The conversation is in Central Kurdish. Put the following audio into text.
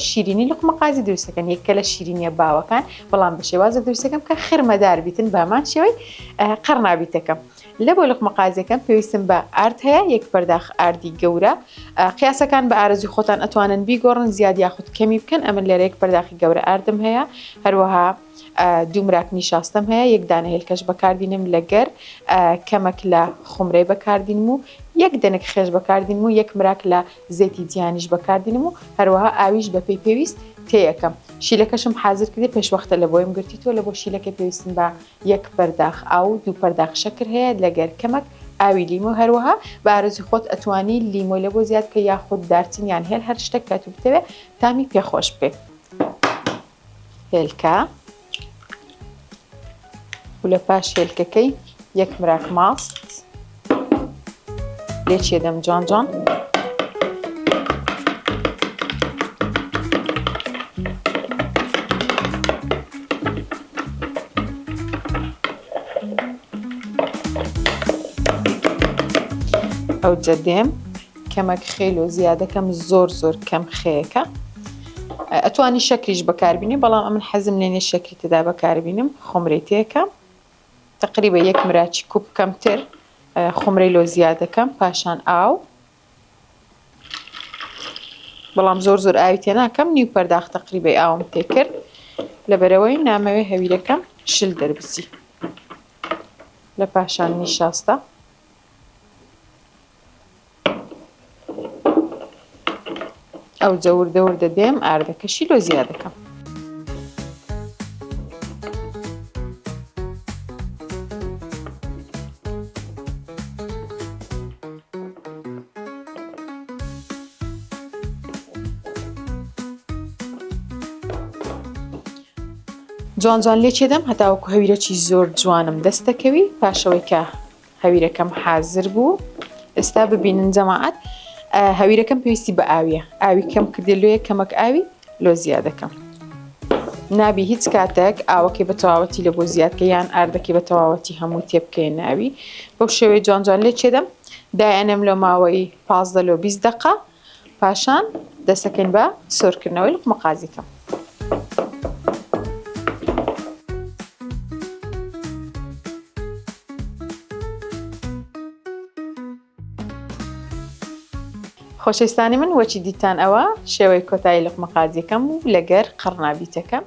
شیرینی لقمەقازی دروستەکەن یەکە لە شیرینیە باوەکان بەڵام بە شێوازە دروستەکەم کە خرمەدار بیتن بامان شێوەی قەرنابیتەکەم لە بۆ لقمەقازیەکەم پێویستم بە ئارد هەیە یەک پەرداخ ئاردی گەورە قیاسەکان بە ئارەزوی خۆتان ئەتوانن بیگۆڕن زیاد یاخود کەمی بکەن ئەمن لێرە یەک پەرداخی گەورە ئاردم هەیە هەروەها دوو مراک نیشاستەم هەیە یەک دانە هێلکەش بەکاردینم لەگەر کەمەک لە خومرەی بەکاردینم و یەک دەنێک خێش بەکاردینم و یەک مراک لە زەیتی جیانیش بەکاردینم و هەروەها ئاویش بە پێی پێویست تێیەکەم شیلەکەشم حازر کردی پێشوەختە لە بۆیم گرتیتەوە لە بۆ شیلەکە پێویستم بە یەک پەرداخ ئاو و دوو پەرداخ شەکر هەیە لەگەر کەمەک ئاوی لیمۆ هەروەها بە ئارەزوی خۆت ئەتوانی لیمۆی لە بۆ زیاد کە یاخود دارچینیان هێل هەر شتێک کە تو بتەوێت تامی پێخۆش بێ هێلکە و لە پاش هێلکەکەی یەک مراک ماست لێچێ دەم جوان جوان ئەو جەدێم کەمەک خێل و زیادەکەم زۆر کەم خەیەکە ئەتوانی شەکریش بەکاربینی بەڵام ئەمن حەزم لێنێ شەکری تێدا بەکاربینم خۆمرەی تێکەم تقریبا یەک مراکی کوب کەمتر خۆمرەی لۆ زیادەکەم پاشان ئاو بەڵام زۆر ئاوی تێ ناکەم نیو پەرداخ تقریبای ئاوم تێکرد لەبەرەوەی نامەوێ هەویرەکەم شل دەربچی لە پاشان نیشاستە ئەو جەوردە دێم ئاردەکەشی لۆ زیادەکەم جوان لێ چێدەم هەتاوەکو هەویرەکی زۆر جوانم دەستەکەوی پاشەوەی کە هەویرەکەم حازر بوو ئێستا ببینن جەماعەت هەویرەکەم پێویستی بە ئاویە ئاوی کەم کردێ لێ کەمەک ئاوی لۆ زیادەکەم نابی هیچ کاتێک ئاوەکەی بە تەواوەتی لە بۆ زیادکە یان ئاردەکەی بە تەواوەتی هەموو تێبکەی ناوی بەو شێوەیە جوان لێ چێدەم دایەنێم لە ماوەی 15 لۆ 20 دقە پاشان دەسەکەین بە سۆرکردنەوەی لقمەقازیەکەم خۆشەویستانی من وەچی دیتان ئەوە شێوەی کۆتایی لقمەقازیەکەم و لەگەر قەرنابیتەکەم